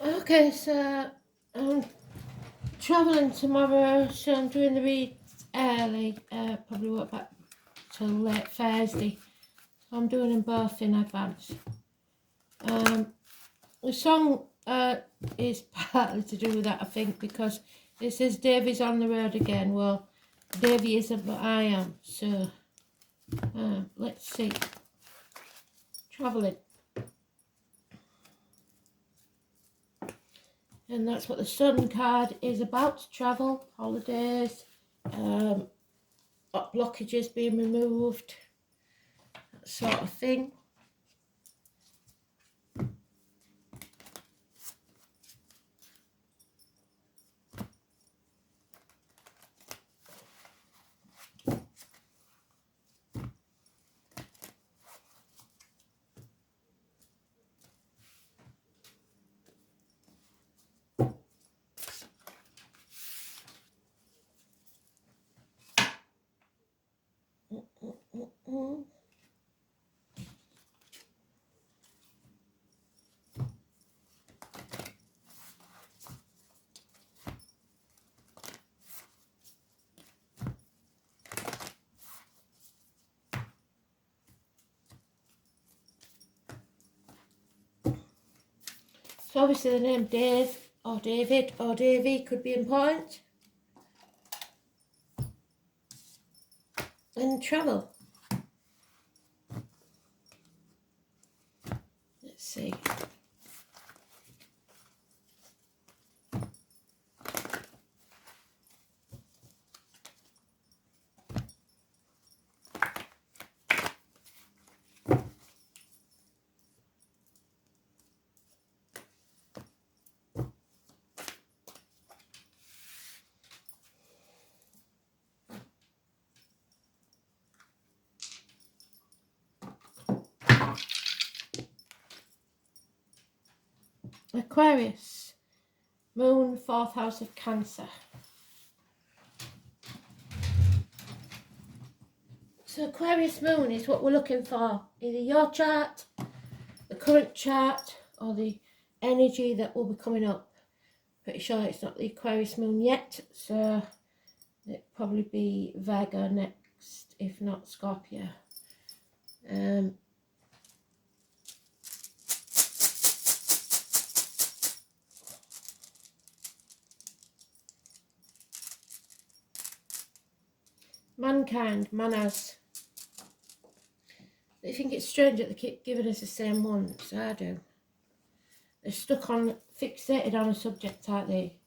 Okay, so I'm travelling tomorrow, so I'm doing the reads early. Probably won't back till late Thursday. So I'm doing them both in advance. The song is partly to do with that, I think, because it says Davey's on the road again. Well, Davey isn't, but I am. So let's see. Travelling. And that's what the Sun card is about: travel, holidays, blockages being removed, that sort of thing. So obviously the name Dave or David or Davy could be important. And travel. Let's see. Aquarius, Moon, 4th house of Cancer. So Aquarius Moon is what we're looking for. Either your chart, the current chart, or the energy that will be coming up. Pretty sure it's not the Aquarius Moon yet, so it'll probably be Virgo next, if not Scorpio. Mankind, manners. They think it's strange that they keep giving us the same ones. I do. They're stuck on, fixated on a subject, aren't they?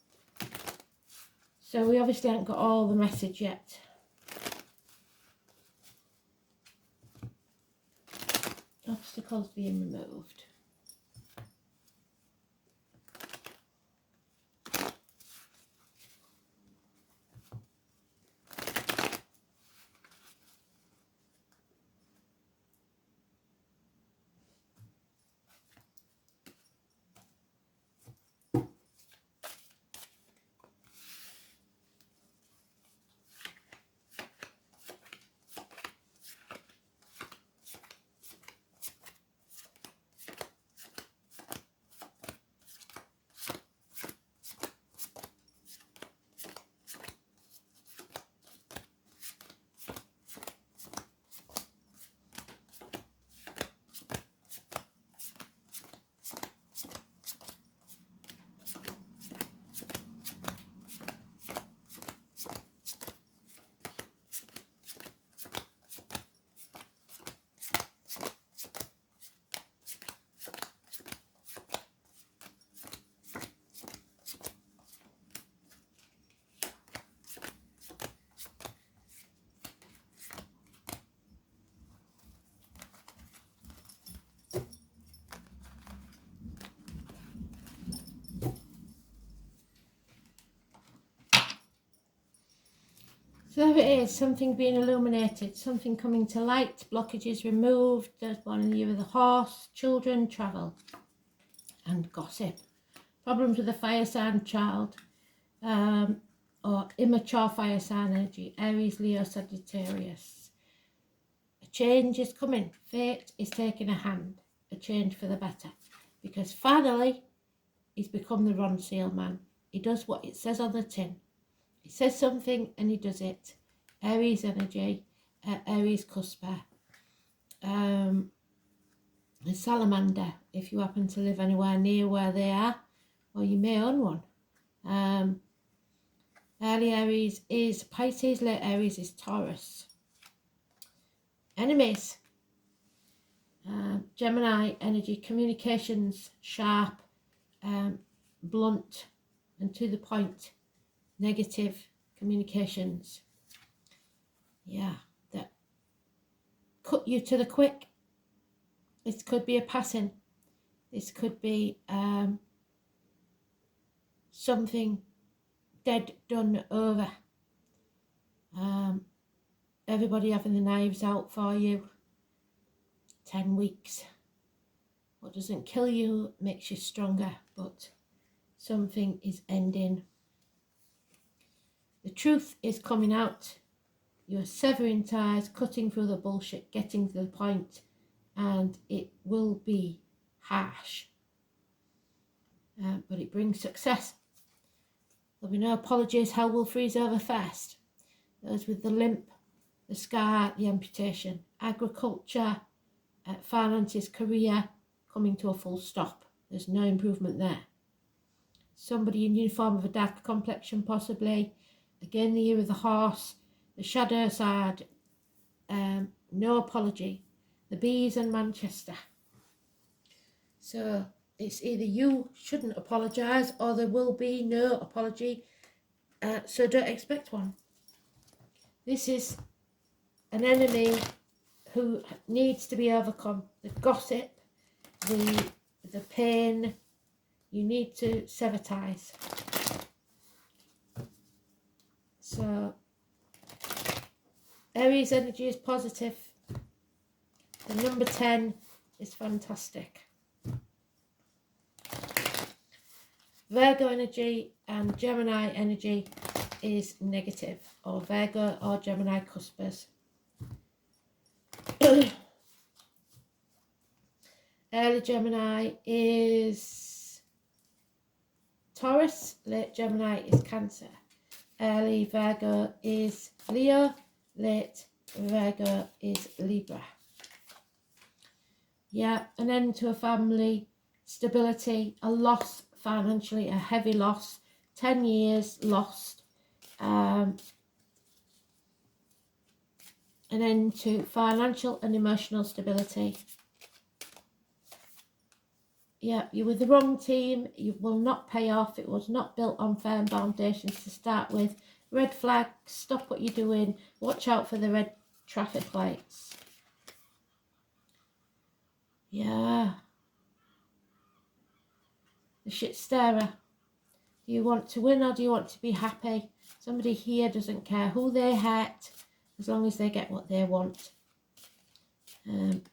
So we obviously haven't got all the message yet. Obstacles being removed. So there it is, something being illuminated, something coming to light, blockages removed. There's one in the year of the horse, children, travel, and gossip. Problems with a fire sign child, or immature fire sign energy, Aries, Leo, Sagittarius. A change is coming. Fate is taking a hand. A change for the better. Because finally, he's become the Ron Seal man. He does what it says on the tin. He says something and he does it. Aries energy, Aries cusper. A salamander, if you happen to live anywhere near where they are, or you may own one. Early Aries is Pisces, late Aries is Taurus. Enemies. Gemini energy, communications, sharp, blunt and to the point. Negative communications. Yeah, that cut you to the quick. This could be a passing. This could be something dead, done, over. Everybody having the knives out for you. 10 weeks. What doesn't kill you makes you stronger, but something is ending. The truth is coming out. You're severing ties, cutting through the bullshit, getting to the point, and it will be harsh. But it brings success. There'll be no apologies. Hell will freeze over first. Those with the limp, the scar, the amputation, agriculture, finances, career, coming to a full stop. There's no improvement there. Somebody in uniform of a dark complexion possibly. Again, the year of the horse, the shadow side, no apology. The bees and Manchester. So it's either you shouldn't apologise or there will be no apology. So don't expect one. This is an enemy who needs to be overcome. The gossip, the pain, you need to sever ties. So Aries energy is positive. The number 10 is fantastic. Virgo energy and Gemini energy is negative, or Virgo or Gemini cuspers. Early Gemini is Taurus, late Gemini is Cancer. Early Virgo is Leo, late Virgo is Libra. Yeah, an end to a family, stability, a loss financially, a heavy loss, 10 years lost, an end to financial and emotional stability. Yeah, you're with the wrong team, you will not pay off, it was not built on firm foundations to start with. Red flag, stop what you're doing, watch out for the red traffic lights. Yeah. The shit stirrer. Do you want to win or do you want to be happy? Somebody here doesn't care who they hurt as long as they get what they want.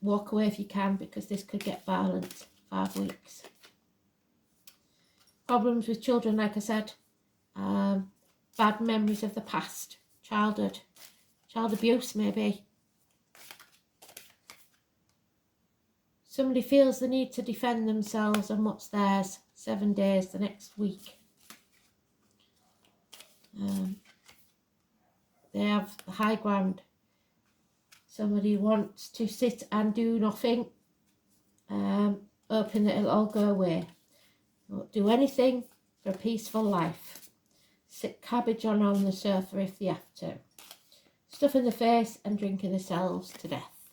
Walk away if you can, because this could get violent. 5 weeks. Problems with children, like I said. Bad memories of the past. Childhood. Child abuse, maybe. Somebody feels the need to defend themselves and what's theirs. 7 days, the next week. They have the high ground. Somebody wants to sit and do nothing. Hoping that it'll all go away. Don't do anything for a peaceful life. Sit cabbage on the sofa if they have to. Stuff in the face and drinking themselves to death.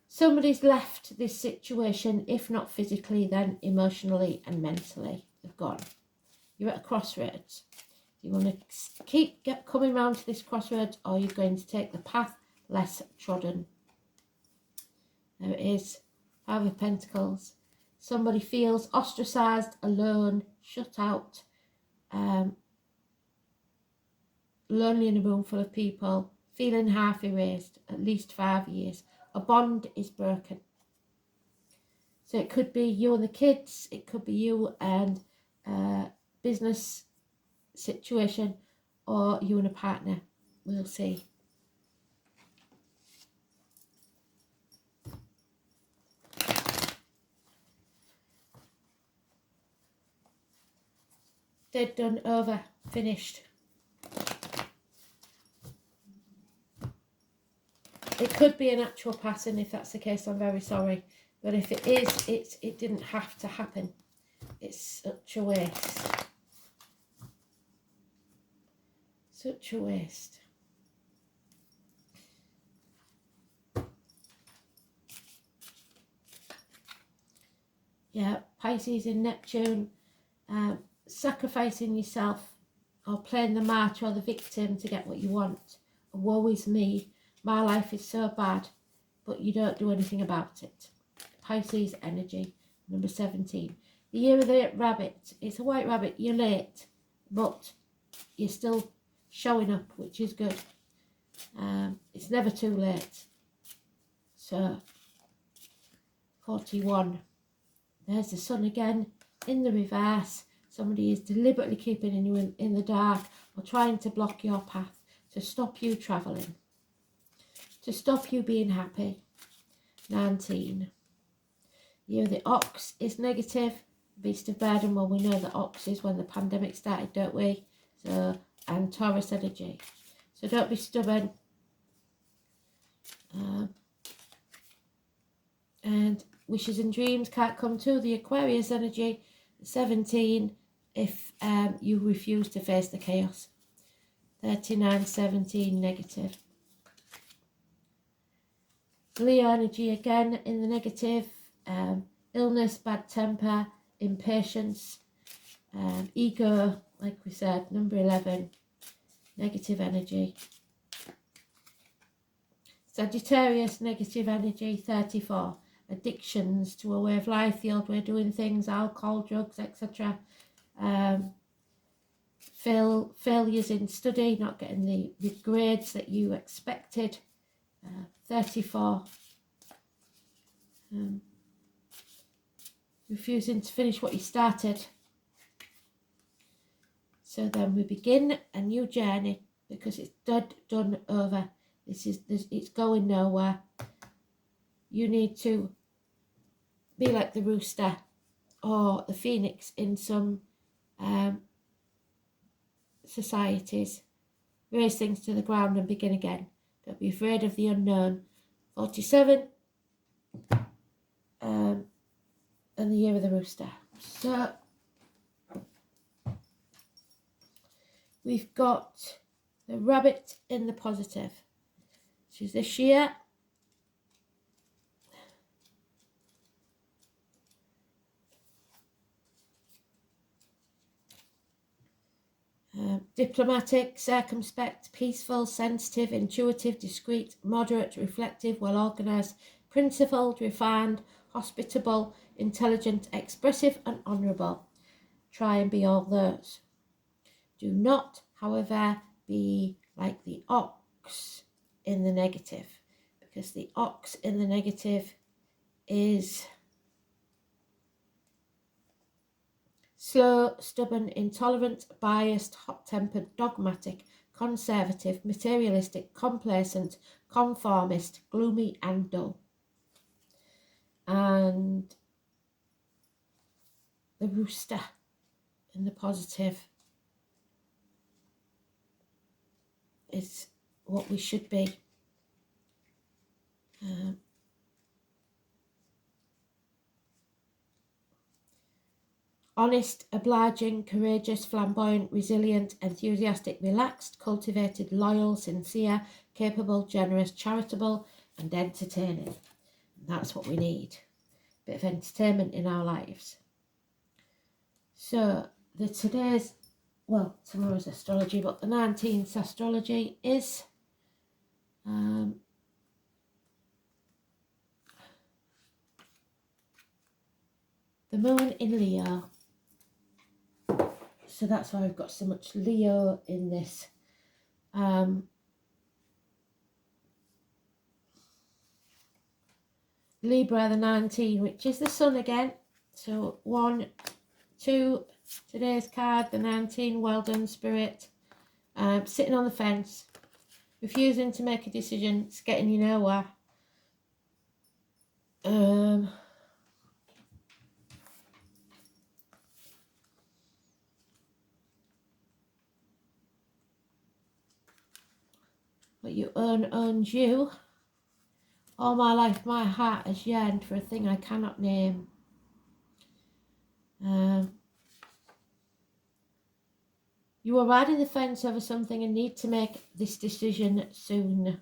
Somebody's left this situation, if not physically, then emotionally and mentally. They've gone. You're at a crossroads. Do you want to keep coming round to this crossroads, or are you going to take the path less trodden? There it is. 5 of Pentacles. Somebody feels ostracised, alone, shut out, lonely in a room full of people, feeling half erased, at least 5 years. A bond is broken. So it could be you and the kids, it could be you and business situation, or you and a partner. We'll see. Dead, done, over, finished. It could be an actual pattern. If that's the case, I'm very sorry. But if it is, it didn't have to happen. It's such a waste. Such a waste. Yeah, Pisces in Neptune, sacrificing yourself or playing the martyr or the victim to get what you want. Woe is me, my life is so bad, but you don't do anything about it. Pisces energy, number 17. The year of the rabbit. It's a white rabbit, you're late, but you're still showing up, which is good. It's never too late. So, 41. There's the sun again in the reverse. Somebody is deliberately keeping you in the dark or trying to block your path, to stop you travelling, to stop you being happy. 19. Year of the ox is negative. Beast of burden, well, we know that ox is when the pandemic started, don't we? So, and Taurus energy. So don't be stubborn. And wishes and dreams can't come to the Aquarius energy. 17, if you refuse to face the chaos. 39, 17, negative. Leo energy again in the negative. Illness, bad temper, impatience, ego, like we said, number 11, negative energy. Sagittarius, negative energy, 34. Addictions to a way of life, the old way of doing things, alcohol, drugs, etc. Failures in study, not getting the grades that you expected. 34. Refusing to finish what you started. So then we begin a new journey because it's dead, done, over. It's going nowhere. You need to be like the rooster or the phoenix in some societies. Raise things to the ground and begin again. Don't be afraid of the unknown. 47. And the year of the rooster. So we've got the rabbit in the positive, which is this year. Diplomatic, circumspect, peaceful, sensitive, intuitive, discreet, moderate, reflective, well organised, principled, refined, hospitable, intelligent, expressive and honourable. Try and be all those. Do not, however, be like the ox in the negative, because the ox in the negative is slow, stubborn, intolerant, biased, hot-tempered, dogmatic, conservative, materialistic, complacent, conformist, gloomy and dull. And the rooster in the positive is what we should be. Honest, obliging, courageous, flamboyant, resilient, enthusiastic, relaxed, cultivated, loyal, sincere, capable, generous, charitable, and entertaining. And that's what we need. A bit of entertainment in our lives. So, tomorrow's astrology, but the 19th astrology is the moon in Leo. So that's why we've got so much Leo in this. Libra, the 19, which is the sun again. So 1, 2, today's card, the 19, well done, Spirit. Sitting on the fence, refusing to make a decision, it's getting you nowhere. What you earn owns you. All my life my heart has yearned for a thing I cannot name. You are riding the fence over something and need to make this decision soon.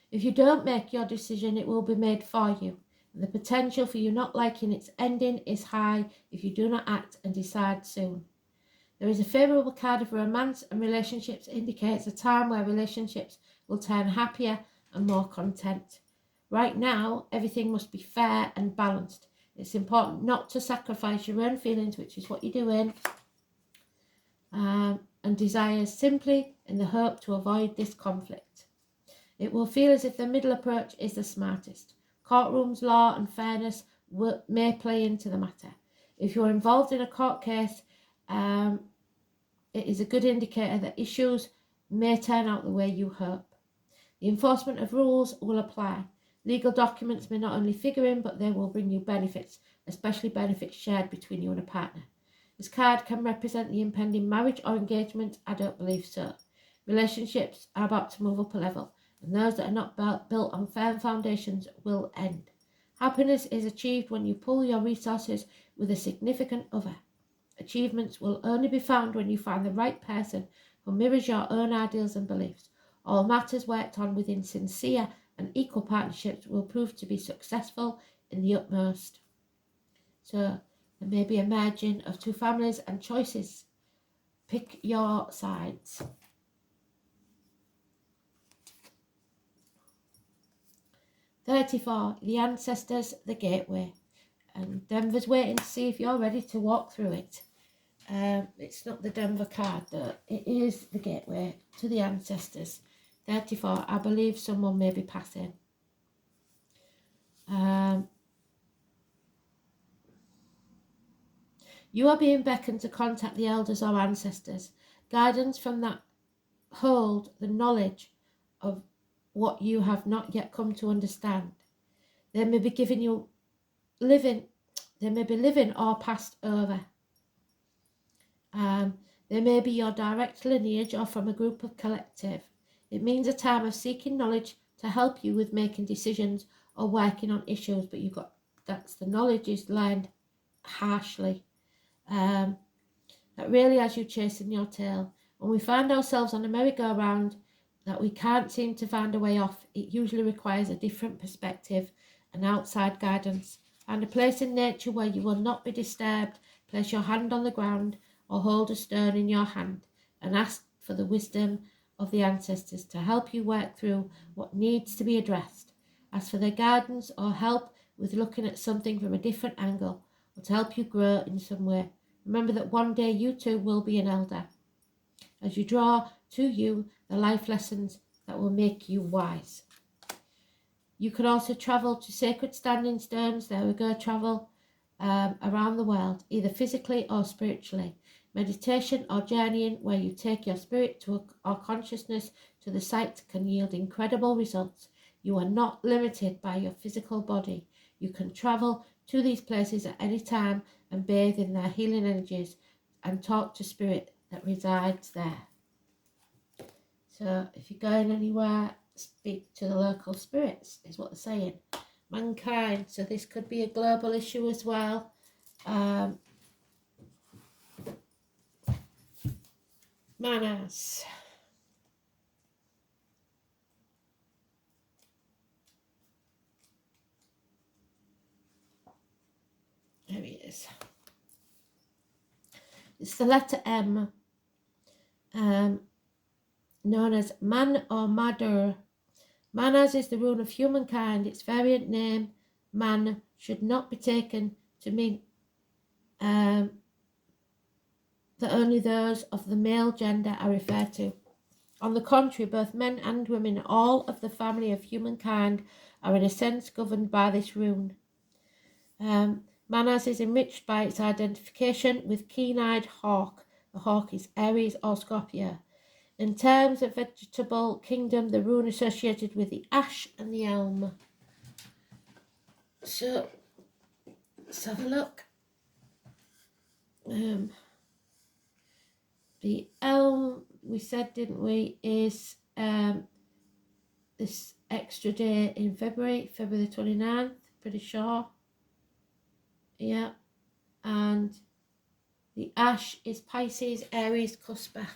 If you don't make your decision, it will be made for you. And the potential for you not liking its ending is high if you do not act and decide soon. There is a favourable card of romance and relationships indicates a time where relationships will turn happier and more content. Right now, everything must be fair and balanced. It's important not to sacrifice your own feelings, which is what you're doing, and desires simply in the hope to avoid this conflict. It will feel as if the middle approach is the smartest. Courtrooms, law and fairness may play into the matter. If you're involved in a court case, it is a good indicator that issues may turn out the way you hope. The enforcement of rules will apply. Legal documents may not only figure in, but they will bring you benefits, especially benefits shared between you and a partner. This card can represent the impending marriage or engagement. I don't believe so. Relationships are about to move up a level, and those that are not built on firm foundations will end. Happiness is achieved when you pool your resources with a significant other. Achievements will only be found when you find the right person who mirrors your own ideals and beliefs. All matters worked on within sincere and equal partnerships will prove to be successful in the utmost. So there may be a merging of two families and choices. Pick your sides. "34. The ancestors, the gateway." And Denver's waiting to see if you're ready to walk through it. It's not the Denver card though. It is the gateway to the ancestors. 34. I believe someone may be passing. You are being beckoned to contact the elders or ancestors. Guidance from that hold the knowledge of what you have not yet come to understand. They may be living or passed over. They may be your direct lineage or from a group of collective. It means a time of seeking knowledge to help you with making decisions or working on issues, but that's the knowledge is learned harshly. That really has you chasing your tail. When we find ourselves on a merry-go-round that we can't seem to find a way off, it usually requires a different perspective and outside guidance. Find a place in nature where you will not be disturbed. Place your hand on the ground or hold a stone in your hand and ask for the wisdom of the ancestors to help you work through what needs to be addressed. Ask for their guidance or help with looking at something from a different angle or to help you grow in some way. Remember that one day you too will be an elder. As you draw to you the life lessons that will make you wise. You can also travel to sacred standing stones. There we go, travel around the world, either physically or spiritually. Meditation or journeying where you take your spirit or consciousness to the site can yield incredible results. You are not limited by your physical body. You can travel to these places at any time and bathe in their healing energies and talk to spirit that resides there. So if you're going anywhere, speak to the local spirits, is what they're saying. Mankind, so this could be a global issue as well. Manners. There he is. It's the letter M, known as man or madder. Manners is the rule of humankind. Its variant name, man, should not be taken to mean that only those of the male gender are referred to. On the contrary, both men and women, all of the family of humankind, are in a sense governed by this rune. Manners is enriched by its identification with keen-eyed hawk. The hawk is Aries or Scorpio. In terms of vegetable kingdom, the rune associated with the ash and the elm. So, let's have a look. The elm, we said, didn't we, is this extra day in February the 29th, pretty sure. Yeah. And the ash is Pisces, Aries, Cusper.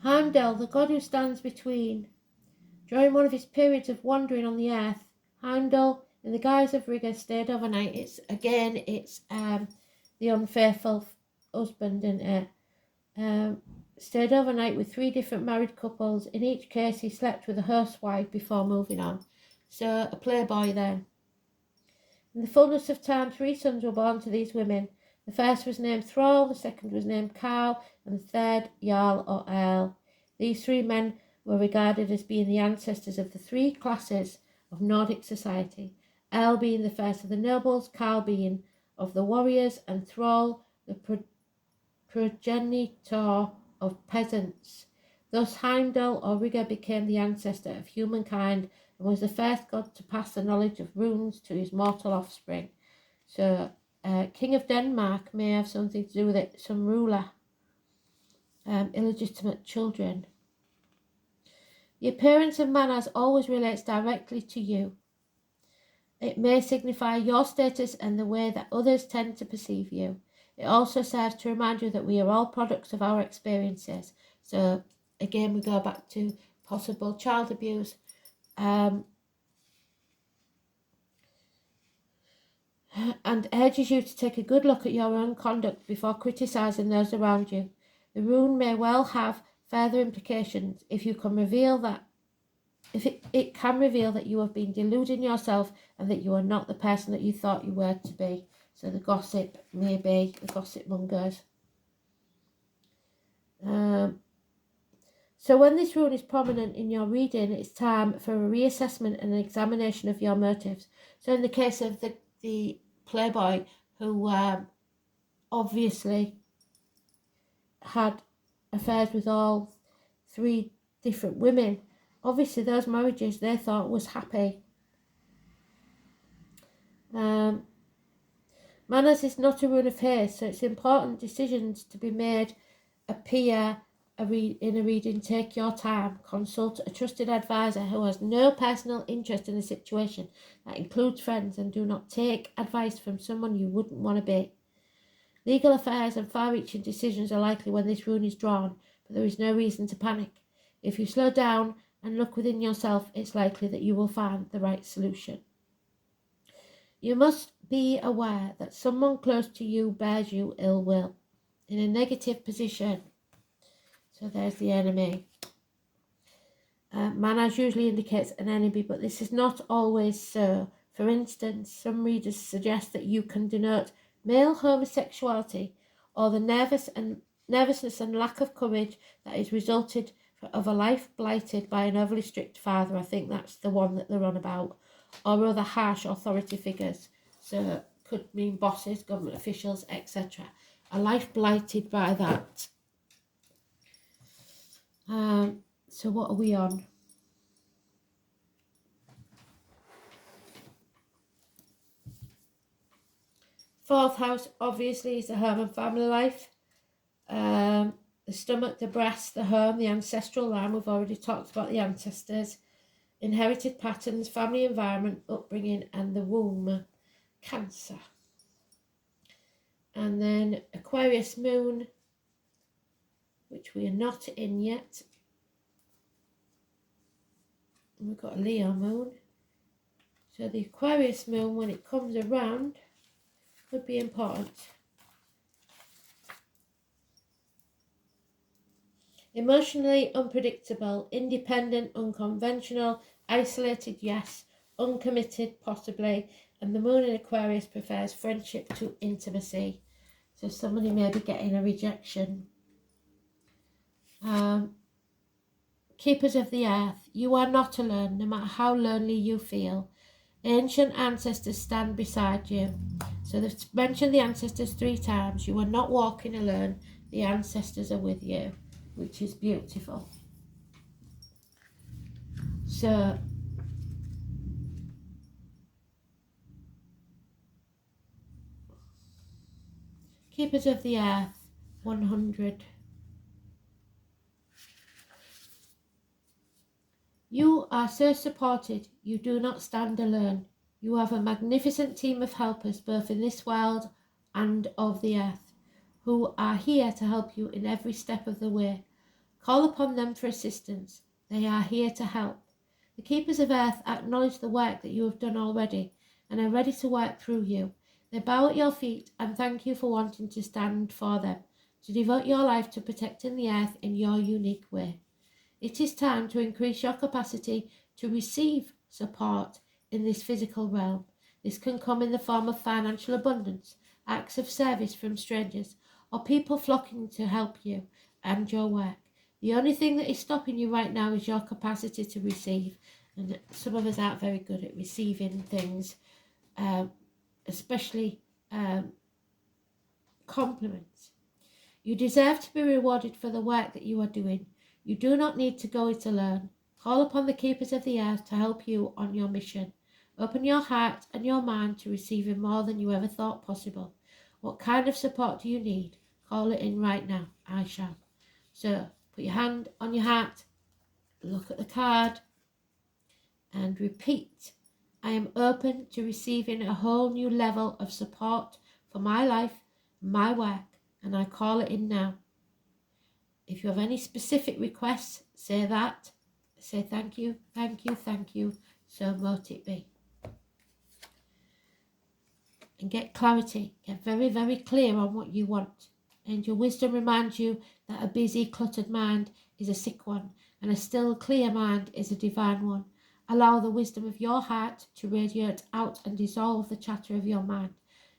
Heimdall, the god who stands between. During one of his periods of wandering on the earth, Heimdall, in the guise of rigor, stayed overnight. It's the unfaithful husband, isn't it? Stayed overnight with 3 different married couples. In each case, he slept with a housewife before moving on. So, a playboy then. In the fullness of time, 3 sons were born to these women. The first was named Thrall, the second was named Carl, and the third Jarl or Earl. These 3 men were regarded as being the ancestors of the 3 classes of Nordic society, Earl being the first of the nobles, Carl being of the warriors, and Thrall the progenitor of peasants. Thus Heimdall or Rigger became the ancestor of humankind and was the first god to pass the knowledge of runes to his mortal offspring. So, King of Denmark may have something to do with it, some ruler, illegitimate children. The appearance of manners always relates directly to you. It may signify your status and the way that others tend to perceive you. It also serves to remind you that we are all products of our experiences. So, again, we go back to possible child abuse. And urges you to take a good look at your own conduct before criticising those around you. The rune may well have further implications if it can reveal that you have been deluding yourself and that you are not the person that you thought you were to be. So the gossip may be the gossip mongers. So when this rune is prominent in your reading, it's time for a reassessment and an examination of your motives. So in the case of the playboy who obviously had affairs with all 3 different women, obviously those marriages they thought was happy. Manners is not a run of haste, so it's important decisions to be made appear in a reading. Take your time. Consult a trusted advisor who has no personal interest in the situation. That includes friends, and do not take advice from someone you wouldn't want to be. Legal affairs and far-reaching decisions are likely when this rune is drawn, but there is no reason to panic. If you slow down and look within yourself, it's likely that you will find the right solution. You must be aware that someone close to you bears you ill will, in a negative position. So there's the enemy. Manners usually indicates an enemy, but this is not always so. For instance, some readers suggest that you can denote male homosexuality or the nervousness and lack of courage that is resulted of a life blighted by an overly strict father. I think that's the one that they're on about. Or other harsh authority figures. So could mean bosses, government officials, etc. A life blighted by that. So what are we on? Fourth house obviously is the home and family life. The stomach, the breast, the home, the ancestral line. We've already talked about the ancestors. Inherited patterns, family environment, upbringing, and the womb. Cancer. And then Aquarius moon, which we are not in yet. And we've got a Leo moon. So the Aquarius moon, when it comes around, could be important. Emotionally unpredictable, independent, unconventional, isolated, yes, uncommitted, possibly, and the moon in Aquarius prefers friendship to intimacy. So somebody may be getting a rejection. Keepers of the earth, you are not alone, no matter how lonely you feel. Ancient ancestors stand beside you. So they've mentioned the ancestors 3 times. You are not walking alone. The ancestors are with you, which is beautiful. So Keepers of the Earth, 100. You are so supported, you do not stand alone. You have a magnificent team of helpers both in this world and of the earth, who are here to help you in every step of the way. Call upon them for assistance. They are here to help. The Keepers of Earth acknowledge the work that you have done already and are ready to work through you. They bow at your feet and thank you for wanting to stand for them, to devote your life to protecting the earth in your unique way. It is time to increase your capacity to receive support in this physical realm. This can come in the form of financial abundance, acts of service from strangers, or people flocking to help you and your work. The only thing that is stopping you right now is your capacity to receive. And some of us aren't very good at receiving things, especially compliments. You deserve to be rewarded for the work that you are doing. You do not need to go it alone. Call upon the Keepers of the Earth to help you on your mission. Open your heart and your mind to receiving more than you ever thought possible. What kind of support do you need? Call it in right now. I shall. So, put your hand on your heart, look at the card, and repeat. I am open to receiving a whole new level of support for my life, my work, and I call it in now. If you have any specific requests, say that. Say thank you, thank you, thank you. So mote it be. And get clarity. Get very, very clear on what you want. And your wisdom reminds you that a busy, cluttered mind is a sick one, and a still, clear mind is a divine one. Allow the wisdom of your heart to radiate out and dissolve the chatter of your mind.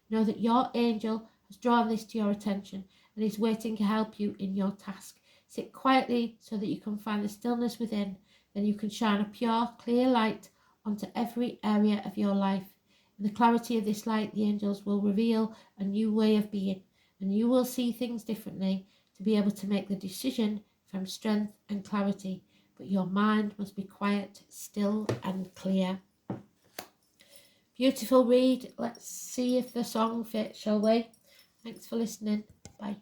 Know that your angel has drawn this to your attention and is waiting to help you in your task. Sit quietly so that you can find the stillness within. Then you can shine a pure, clear light onto every area of your life. In the clarity of this light, the angels will reveal a new way of being, and you will see things differently to be able to make the decision from strength and clarity. But your mind must be quiet, still and clear. Beautiful read. Let's see if the song fits, shall we? Thanks for listening. Bye.